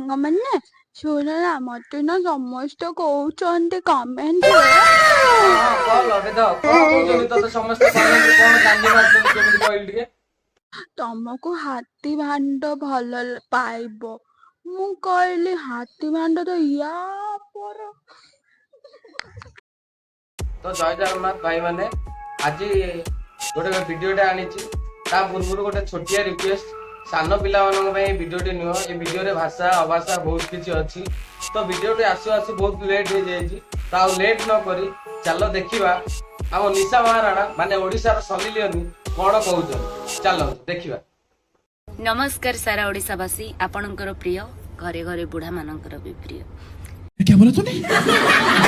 सांग मैंने ଶୁଣ ନା ମତେ ନା ସମସ୍ତେ କହୁଛନ୍ତି କମେଣ୍ଟ ତମକୁ ହାତୀ ଭାଣ୍ଡ ଭଲ ପାଇବ। ମୁଁ କହିଲି ହାତୀ ଭାଣ୍ଡ ତ ୟା ପର। तो जय जगन्नाथ भाई माने आज गोटे वीडियोटे आनी ता पूर्व गोटे छोटिया रिक्वेस्ट सान पिला भिडियोटे नुह ये भिडियो भाषा अभाषा बहुत किसी अच्छी तो भिडियोटे आसु आसु बहुत लेट हो जाए लेट न करी चलो देखा आम निशा महाराणा माने ओडिशार सनी लियोनी कौन कहते चलो देखा। नमस्कार सारा ओडिशावासी आपणकर प्रिय घरे घरे बुढ़ा मानकर भी प्रिय। क्या बोला तूने?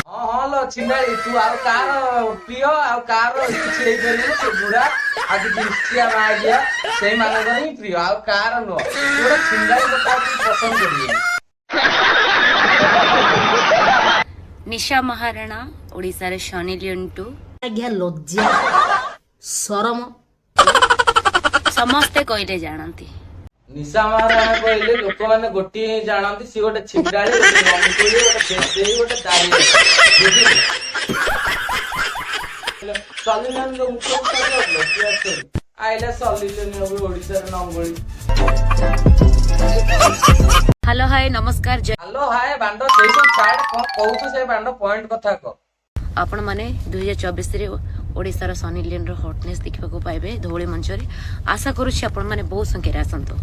हाँ हाँ लो छिंडाई तू आ कार प्रिय आ कार किछि हे करियो से बुढ़ा आ कि इष्टिया आ गया सेही मानकर ही प्रिय आ कार नो तोरा छिंडाई बता तू पसंद करियो। निशा महाराणा ओडिसा रे सनी लियोन टू आज्ञा लज्जा शरम समस्ते कहले जानती। निशा महाराणा कहले लोक माने गोटी जानती सी गोटे छिंडाई गोटे रंगोली गोटे बेदेई गोटे दारी सलीलन जो मुख्य आइला सलीलन अब ओडिसा रे नंगोली। हेलो हाय नमस्कार हेलो हाय बांडो सेई सब साइड कोन कहू से बांडो पॉइंट कथा को आपण माने 2024 रे ओडिसा रो सनी लियोन रो हॉटनेस देखबा को पाइबे धोळे मंच रे आशा करूछि आपण माने बहुत संख्या आसंतो।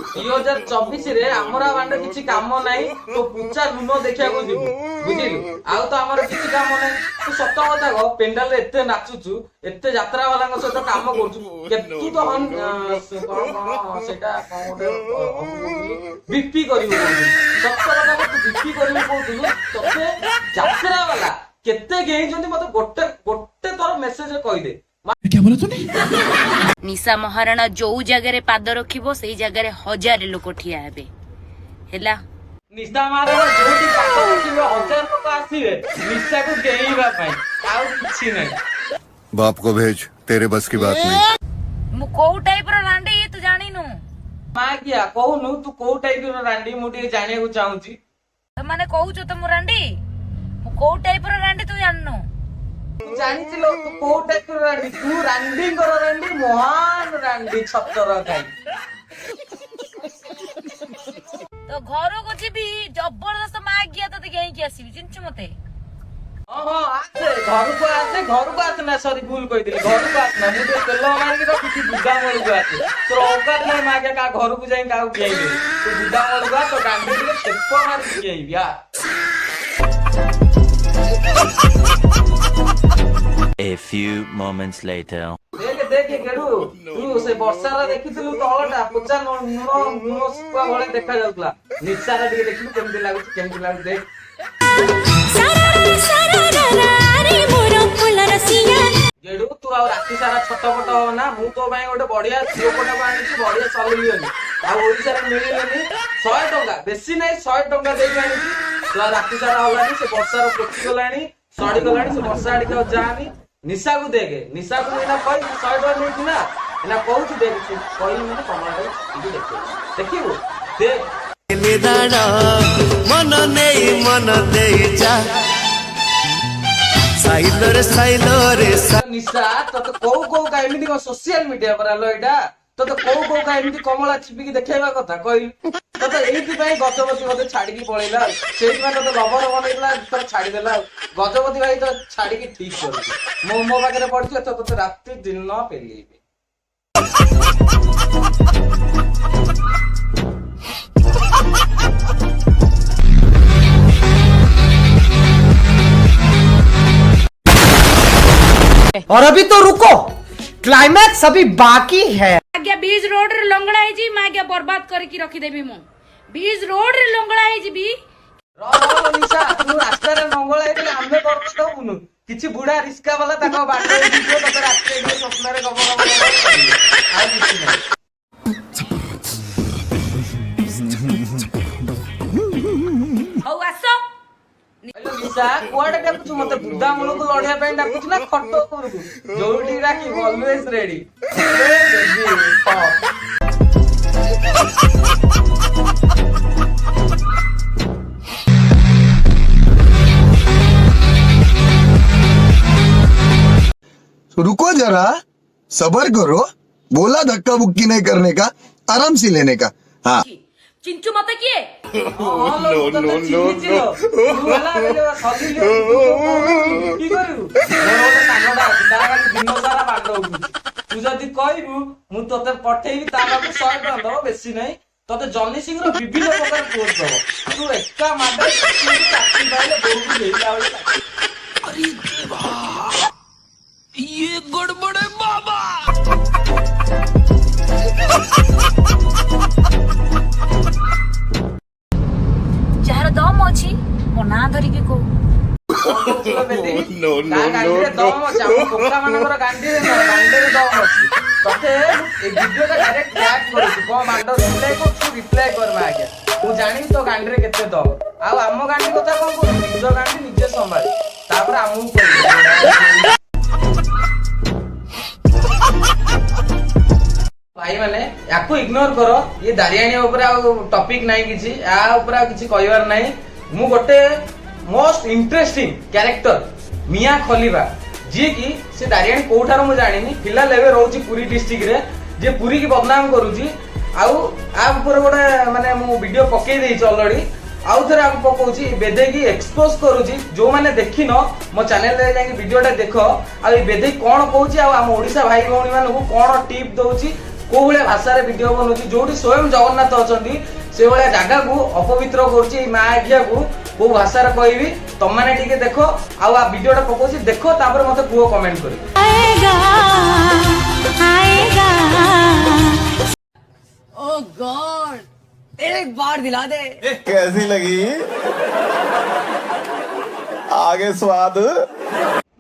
2024 रे हमरा बांडो किछि काम नाही तो पूचा लुनो देखिया को दिबु बुझिलु आउ तो हमर किछि काम नाही तू सत कथा को पेंडाल रे एते नाचुचु एते यात्रा वाला को सहित काम करचु तू तो हन सेटा कोडे बीपी करिवो सत कथा को तू बीपी करिवो कहतु तते यात्रा वाला केते गेई जंती मते गोटे गोटे तोर मेसेज कहि दे। क्या बोला तूने? निशा महाराणा जो जगह रे पाद रखिबो सेही जगह रे हजार लोक ठिया हेबे हैला। निशा महाराणा जोटी पाद रखिबो हजार लोक आसीबे निशा को गेईबा पई आउ किछि नै। बाप को भेज तेरे बस की बात नहीं। मु को टाइप रो रांडी तू जानी नु मां किया कहूनु तू को टाइप रो रांडी मु टी जाने को चाहूची माने कहू छ त मु रांडी मु को टाइप रो रांडी तू जाननु जानिছিলো तू को टाइप रो रांडी तू रांडी कर रांडी महान रांडी छतर खाई तो घर को जीबी जबरदस्त मां गया तो गेई के आसीबी चिंचु मते। हां हां आसे घर को आसे ना सॉरी भूल कहि दिली घर को आसे ना मुझे तेल मार के किछि बुड्ढा मोल को आसे तो औकात नहीं मां के का घर को जाई का गेई तू बुड्ढा मोल को तो गांडी के छेप मार के गेई या। A few moments later. देख देख केडू तू से वर्षा रा देखितलु तळटा पुचा नो सुपा भले देखा जाउतला निशा रा दिके देखिलु केमति लागु देख गेडू तू आ राती सारा छटपट हो ना मु तो भाई गोटे बढ़िया सियोपटा आनी छी बढ़िया सलिलियोनी आ ओडिसा रे मिलिलोनी 100 टका बेसी नै 100 टका देई आनी छी तो राती सारा होलानी से वर्षा रो पोची गलानी सड़ी गलानी से वर्षा आडी के जानी निशा को देखे निशा को एना कहि 100 टका नै ना एना कहू देख कहि मते कमाडे इदि देखिबो देख निदाना मन देई जा साइलर निशा तो को का एमिति को सोशल मीडिया पर आलो एटा तो को का एमिति कमला छिपी की देखेबा कथा कहि तो एइति भाई गजपति मते छाडी की पळेला सेहि माने तो लवर बनेला तो छाडी देला गजपति भाई तो छाडी की ठीक कर मो बागरे पड़छ तो रात्रि दिन न पेली और अभी तो रुको क्लाइमैक्स अभी बाकी है। आज्ञा बीज रोड रे लंगड़ा है जी मैं आज्ञा बर्बाद करके रखी देबी मु बीज रोड रे लंगड़ा है जी बी रो निशा तू रास्ता रे नंगळ आइले आमे करबो तो बुनु किछि बुढा रिस्का वाला ताको बाटे दियो तो रास्ते रे स्वप्न रे गब आ किछि नै औ आसो हेलो निशा कोआडे डाकुछु मते बुद्धा मूल को लढिया पे डाकुछु ना खट्टो करगु जोडी राखी ऑलवेज रेडी सबर करो, बोला धक्का बुक्की नहीं करने का, आराम से लेने का। हाँ चिंचू मत किए तू जदि कहबू मु तोते पठेबी ता पाखु 100 टଙ୍କା दब बेसी नहीं तोते जॉनी सिंह रो विभिन्न प्रकार पोस्ट दब तू एका माडे चाकरी पाइले बोलू देला वाली अरे देवा ये गड़बड़ है बाबा। ଯାହାର ଦମ ଅଛି ମୋ ନାଁ ଧରିକି କହୁ ମୁଁ ଜାଣିବି ତୋ ଗାଣ୍ଡିରେ କେତେ ଦମ ଆଉ ଆମ ଗାଣ୍ଡି କଥା କଣ କହୁଛୁ ନିଜ ଗାଣ୍ଡି ନିଜେ ସମ୍ଭାଳି ତାପରେ ଆମକୁ କହିବୁ भाई माने याको इग्नोर करो ये दारियाणी ऊपर टॉपिक नहीं किछि या ऊपर किछि कहबार नहीं मु गोटे मोस्ट इंटरेस्टिंग कैरेक्टर मिया खलीफा जी की से दारियाणी कोठार मु जानिनी फिलहाल एबे रहउची पुरी डिस्ट्रिक्ट रे जे पुरी की बदनाम करूची आउ आ ऊपर गोटे माने मु वीडियो पकई देइछ ऑलरेडी आउ थरे आप पकोची बेदे की एक्सपोज करूची जो माने देखिनो मो चैनल रे जाके वीडियोटा देखो आ ए बेदे कोन कहूची आ हम ओडिसा भाई भौणी मानकु कोन टिप दउची को भाया भाषा वीडियो बनाऊँ जो स्वयं जगन्नाथ अच्छा से भाया जगह को अपवित्र करुच्ची माँ आज्ञा को कौ भाषा कहबी तुम मैंने टी देख आ वीडियोटा पकाउछि देख तापर मत कुह कमेंट कर ओ गॉड एक बार दिला दे कैसी लगी आगे स्वाद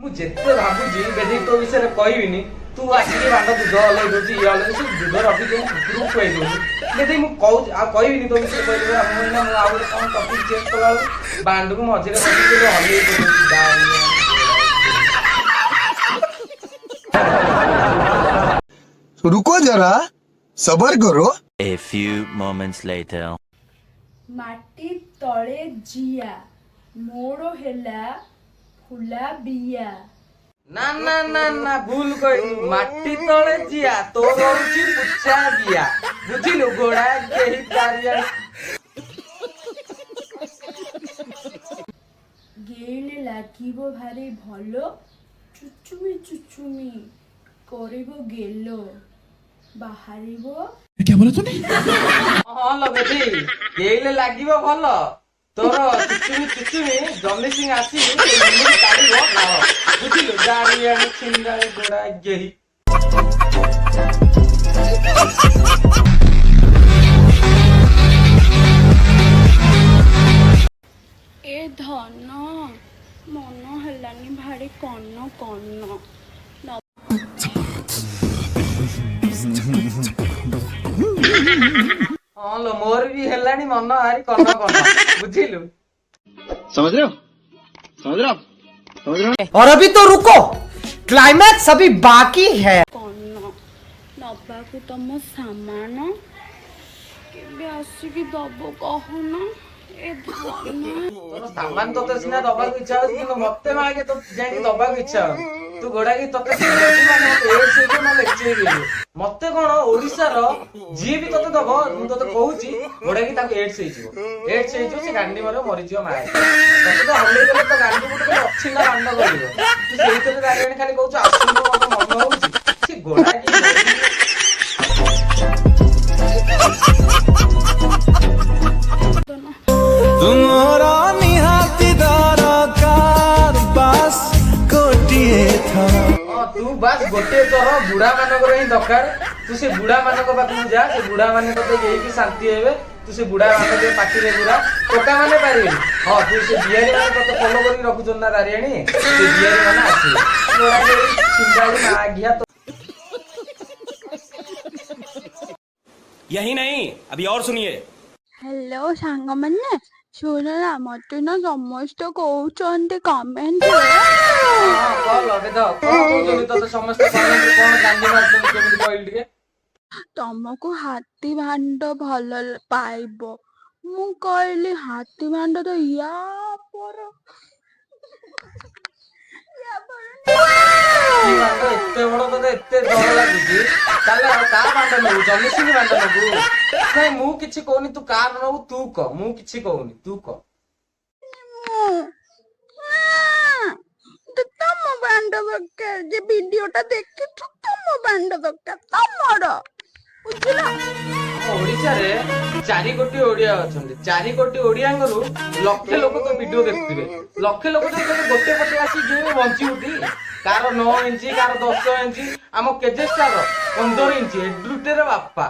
मुझे भावुची बेदी तो विषय कहबिनी तू आसिक बांध दूध हल्ला दूसरी ये हल्ला से दूध रखी ग्रुप कही दूसरी बेदी मुझे कहबिनी तो विषय कहना मुझे कौन टपिक चेंज कला बांध को मझे हल्ला रुको जरा, सबर करो। A few moments later. माटी तळे जिया मोड़ हेला फुला बिया ना ना ना ना भूल कही माटी तले जिया तो रहुची पुच्छा बिया बुझिलु गोड़ा केही दारिया गेले लागिबो भारी भलो चुचुमी करिबो गेलो बाहरिबो क्या बोला तूने? हां लगेदी गेले लागिबो भलो तोर चुचुमी जॉनी सिंह आसी नंबर काढिबो नाओ बुझिलु दारिया छिंडा गोड़ा गेही ए धन मन हेलानी भारी कन्न कन्न हां लो मोर भी हेलानी मन भारी कन्न कन्न बुझिलु समझ रहे हो और अभी तो रुको, क्लाइमैक्स अभी बाकी है। कन्न नबाकू तम सामान केबे आसिकी दबो कहना ए धन तोर सामान तो सिना दबाक इच्छा होती कि मते मागे तो जाई दबाक इच्छा तू गोड़ा की तते माने ए से तो ना लेक्चर दे मते कोन ओडिसा रो जी भी तते दबो मु तते कहूची गोड़ा की ताको एड्स हेइजो से गांडी मारो मरि जियो माय तते तो हल्ले गेले तो गांडी गुटे अच्छी ना कांड करियो तू सेही तरे गाड़ी खाली कहूछ आसु मते मन होउची से गोड़ा की तुम्हारा निहाती दरकार बास कोटिए था तू बस गोटे तोर बुढ़ा मानकर ही दरकार तू से बुढ़ा मानक पाखु जा से बुढ़ा माने तते यही शांति हेबे तू से बुढ़ा माने के पाटी रे बुढ़ा टोका माने पारिबे हां तू से बिहारी माने तते फॉलो करी रखुचन ना दारियाणी से बिहारी माने आसी तोरा के चिंगाड़ी मा गया तो यही नहीं अभी और सुनिए हेलो सांग मैंने शुण ना मत ना समस्त कहते कमेंट हां कॉल लगे तो कोन तो समस्त कमेंट कोन गांधी मारछन केमिति कहल टिके तुमको हाथी भांड भल पाइब मु कहली हाथी भांड तो या पर ହାତୀ ଭାଣ୍ଡ ଏତେ ବଡ ତତେ ଏତେ ଡର ଲାଗୁଛି ତାହେଲେ ଆଉ କା ଭାଣ୍ଡ ନବୁ ଜମିସିଂ ଭାଣ୍ଡ ନବୁ ନାଇଁ ମୁଁ କିଛି କହୁନି ତୁ କାର ନବୁ ତୁ କହ ମୁଁ କିଛି କହୁନି ତୁ କହ ତମ ବାଣ୍ଡ ଦରକାର ଯେ ଭିଡିଓଟା ଦେଖିଛୁ ତମ ବାଣ୍ଡ ଦରକାର ତମର ବୁଝିଲ ଆମ ଓଡିଶାରେ 4 କୋଟି ଓଡିଆ ଅଛନ୍ତି 4 କୋଟି ଓଡିଆଙ୍କରୁ ଲକ୍ଷେ ଲୋକ ତ ଭିଡିଓ ଦେଖୁଥିବେ ଲକ୍ଷେ ଲୋକ ଯଦି ଗୋଟେ ପଟେ ଆସି ଗେମ୍ ବଞ୍ଚିବୁଟି କାର 9 ଇଞ୍ଚି କାର 10 ଇଞ୍ଚି ଆମ କେଜେଷ୍ଟାର 15 ଇଞ୍ଚି ଏଡ୍ରୁଟେର ବାପା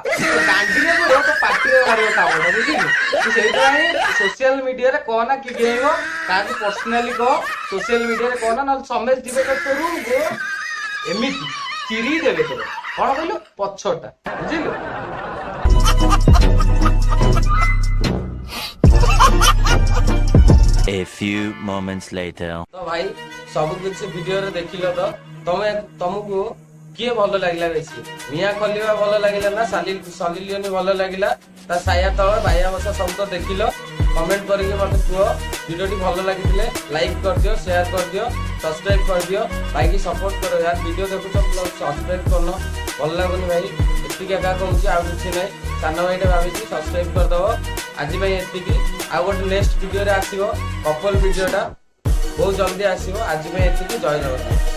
ଗାଣ୍ଡିରେ ପଡିବ ତ ପାଟିରେ ମାରିବ କାମଟା ବୁଝିଲୁ ତୁ ସେଇଥିପାଇଁ ସୋସିଆଲ ମିଡିଆରେ କହ ନା କି ଗେମ୍ କାହାକୁ ପର୍ସନାଲି କହ ସୋସିଆଲ ମିଡିଆରେ କହ ନା ନହେଲେ ସମେଶ ଯିବେ ତ ତୋ ରୁମକୁ ଏମିତି ଚିରି ଦେବେ ତୋର କଣ କହିଲୁ ପଛଟା ବୁଝିଲୁ A few moments later. तो भाई सब कुछ वीडियो रे देखिलो तो तुमको किए भल लगिला बेसी मिया खलिबा भल लगिला ना सलिलियनी भल लगिला ता साया तळ भाइया बसा सब तो देखिलो कमेंट करके मते कुहो वीडियो टी भल लागिले लाइक कर दियो शेयर कर दियो सब्सक्राइब कर दियो भाई की सपोर्ट करो यार वीडियो देखु तो प्लस सब्सक्राइब करनो भल लागोनी भाई एति का कहूची आ किछि नै सानो भाईटे भाबी सब्सक्राइब कर दबो आज भाई एति की आ गोटे नेक्स्ट वीडियो रे आसीबो कपल वीडियोटा बहुत जल्दी आसीबो आज भाई एति की जय जगन्नाथ।